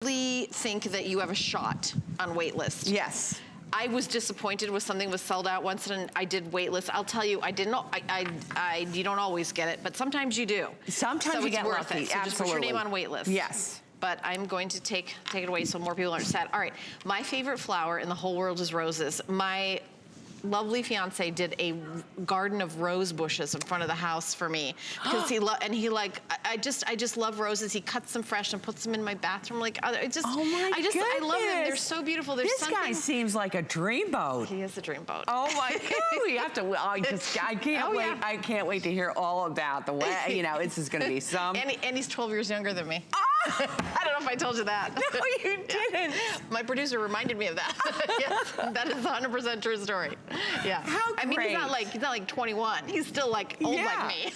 really think that you have a shot on waitlist. Yes. I was disappointed with something was sold out once and I did waitlist. I'll tell you, I didn't. You don't always get it, but sometimes you do. Sometimes you get lucky. So Absolutely. just put your name on waitlist. Yes. But I'm going to take it away so more people aren't sad. All right, my favorite flower in the whole world is roses. My lovely fiance did a garden of rose bushes in front of the house for me because I just love roses. He cuts them fresh and puts them in my bathroom. Like I love them. They're so beautiful. There's this guy seems like a dreamboat. He is a dreamboat. Oh my God, we have to. I can't wait. Yeah. I can't wait to hear all about the way. You know, this is going to be some. And he's 12 years younger than me. I don't know if I told you that. No, you didn't. My producer reminded me of that. Yes, that is 100% true story. Yeah. How great. I mean, he's not like 21. He's still like old like me.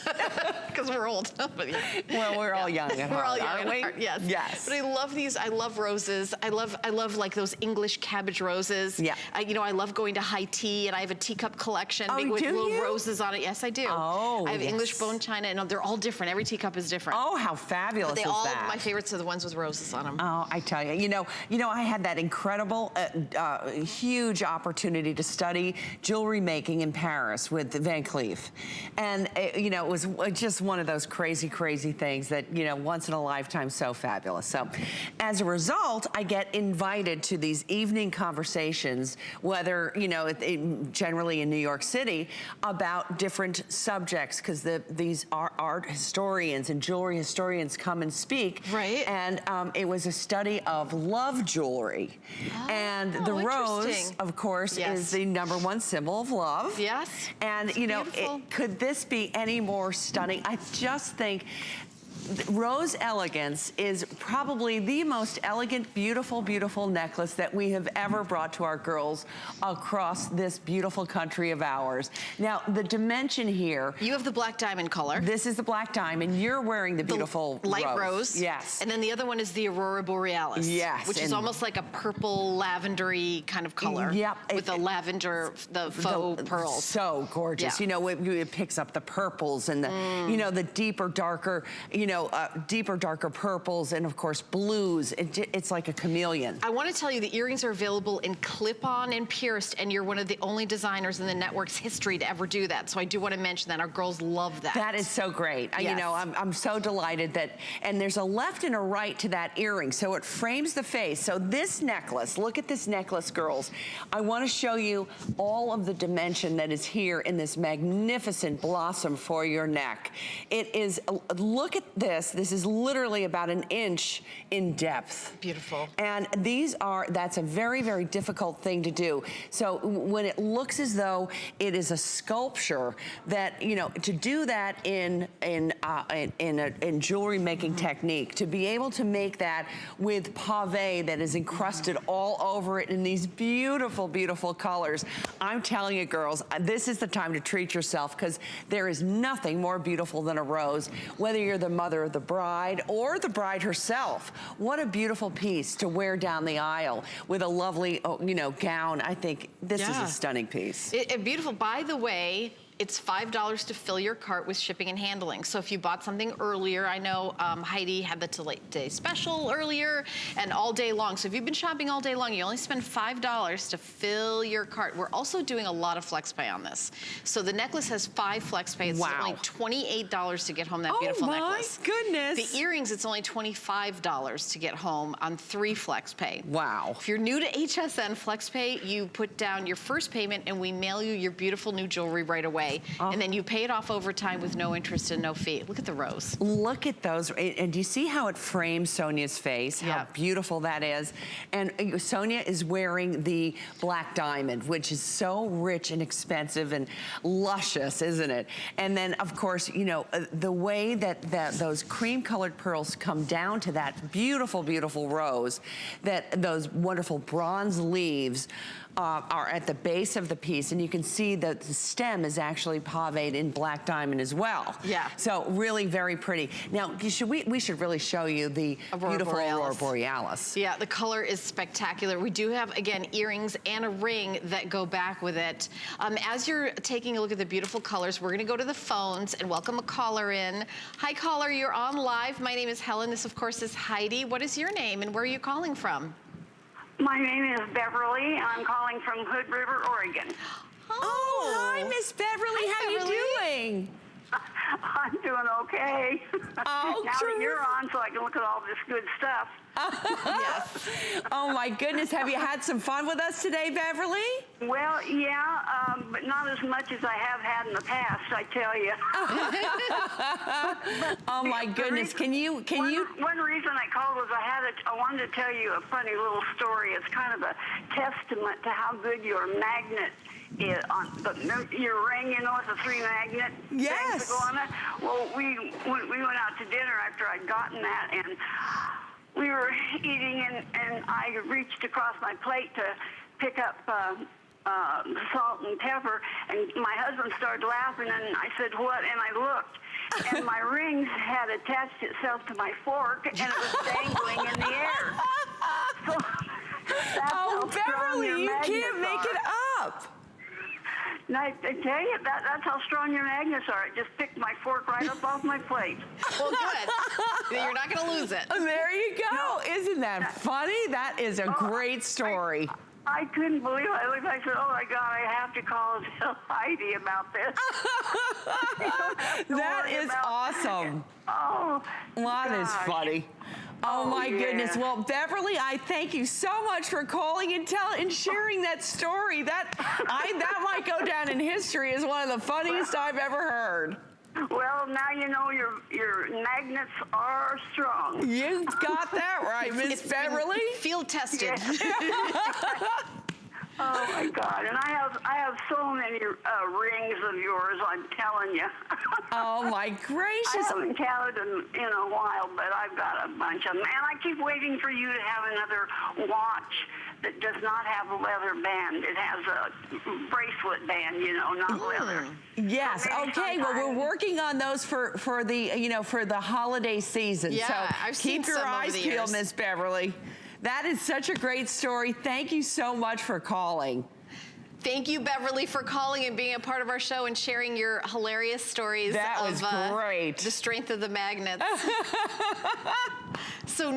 Because we're old. But yeah. Well, we're all young at heart, we're all young aren't we? Heart, yes. Yes. But I love these. I love roses. I love like those English cabbage roses. Yeah. I love going to high tea, and I have a teacup collection with do little you? roses on it. Yes, I do. Oh, I have English bone china, and they're all different. Every teacup is different. Oh, how fabulous is that? My favorites are the ones with roses on them. Oh, I tell you, you know, I had that incredible, huge opportunity to study jewelry making in Paris with Van Cleef. And, you know, it was just one of those crazy, crazy things that, you know, once in a lifetime, so fabulous. So as a result, I get invited to these evening conversations, whether, you know, generally in New York City, about different subjects, because these art historians and jewelry historians come and speak. Right. And it was a study of love jewelry. And the rose, of course, is the #1 symbol of love. Yes. And, you know, could this be any more stunning? I just think Rose Elegance is probably the most elegant, beautiful, beautiful necklace that we have ever brought to our girls across this beautiful country of ours. Now, the dimension here. You have the black diamond color. This is the black diamond. You're wearing the beautiful light rose. Yes. And then the other one is the Aurora Borealis. Yes. Which is almost like a purple lavendery kind of color. Yep. With the lavender, the faux pearls. So gorgeous. Yeah. You know, it picks up the purples and the, you know, the deeper, darker, you know, deeper, darker purples, and of course blues. It's like a chameleon. I want to tell you the earrings are available in clip-on and pierced, and you're one of the only designers in the network's history to ever do that. So I do want to mention that. Our girls love that. That is so great. Yes. You know, I'm so delighted that, and there's a left and a right to that earring, so it frames the face. So this necklace, look at this necklace, girls. I want to show you all of the dimension that is here in this magnificent blossom for your neck. It is, look at this. This is literally about 1 inch in depth. Beautiful. And that's a very, very difficult thing to do. So when it looks as though it is a sculpture, that, you know, to do that in jewelry making technique, to be able to make that with pave that is encrusted all over it in these beautiful, beautiful colors. I'm telling you, girls, this is the time to treat yourself, because there is nothing more beautiful than a rose, whether you're the mother of the bride or the bride herself. What a beautiful piece to wear down the aisle with a lovely, you know, gown. I think this is a stunning piece. Beautiful. By the way, it's $5 to fill your cart with shipping and handling. So if you bought something earlier, I know Heidi had the today special earlier and all day long. So if you've been shopping all day long, you only spend $5 to fill your cart. We're also doing a lot of flex pay on this. So the necklace has 5 flex pay. It's only $28 to get home that beautiful necklace. Oh my goodness. The earrings, it's only $25 to get home on 3 flex pay. Wow. If you're new to HSN flex pay, you put down your first payment and we mail you your beautiful new jewelry right away. And then you pay it off over time with no interest and no fee. Look at the rose. Look at those. And do you see how it frames Sonia's face? How beautiful that is. And Sonia is wearing the black diamond, which is so rich and expensive and luscious, isn't it? And then, of course, you know, the way that those cream-colored pearls come down to that beautiful, beautiful rose, that those wonderful bronze leaves. are at the base of the piece, and you can see that the stem is actually paved in black diamond as well. Yeah. So really very pretty. Now, we should really show you the beautiful Aurora Borealis. Yeah, the color is spectacular. We do have, again, earrings and a ring that go back with it. As you're taking a look at the beautiful colors, we're gonna go to the phones and welcome a caller in. Hi, caller, you're on live. My name is Helen. This, of course, is Heidi. What is your name and where are you calling from? My name is Beverly. I'm calling from Hood River, Oregon. Oh, hi, Miss Beverly. How Beverly. you doing? I'm doing okay. Oh, now that you're on, so I can look at all this good stuff. Yes. Oh my goodness, have you had some fun with us today, Beverly? Well, yeah, but not as much as I have had in the past, I tell you. Oh my goodness, can you? One reason I called was I wanted to tell you a funny little story. It's kind of a testament to how good your magnet is on your ring, you know, it's a 3-magnet Yes. thing to go on it. Well, we went out to dinner after I'd gotten that, and we were eating, and I reached across my plate to pick up salt and pepper, and my husband started laughing, and I said, "What?" And I looked, and my ring had attached itself to my fork, and it was dangling in the air. So that's Oh, how strong your Beverly, you can't magnets make it are. up. And I tell you, that's how strong your magnets are. It just picked my fork right up off my plate. Well, good. You're not gonna lose it. There you go. Isn't that funny? That is a great story. I couldn't believe it. I looked, I said, "Oh my God, I have to call and tell Heidi about this." That is awesome. Oh, That is gosh. funny. Oh my yeah. goodness. Well, Beverly, I thank you so much for calling and sharing that story. That might go down in history as one of the funniest I've ever heard. Well, now you know your magnets are strong. You got that right, Miss It's been Beverly. field tested. Oh my God! And I have so many rings of yours. I'm telling you. Oh my I gracious. haven't counted them in a while, but I've got a bunch of them. And I keep waiting for you to have another watch that does not have a leather band. It has a bracelet band, you know, not leather. Yes. So maybe Okay. Well, we're sometime- working on those for the for the holiday season. Yeah, so I've seen keep your some over eyes the peeled, years. Miss Beverly. That is such a great story. Thank you so much for calling. Thank you, Beverly, for calling and being a part of our show and sharing your hilarious stories That was great. The strength of the magnets. So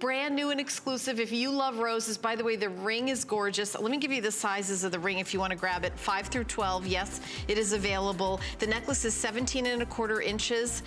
brand new and exclusive. If you love roses, by the way, the ring is gorgeous. Let me give you the sizes of the ring if you want to grab it. 5 through 12, yes, it is available. The necklace is 17 1/4 inches.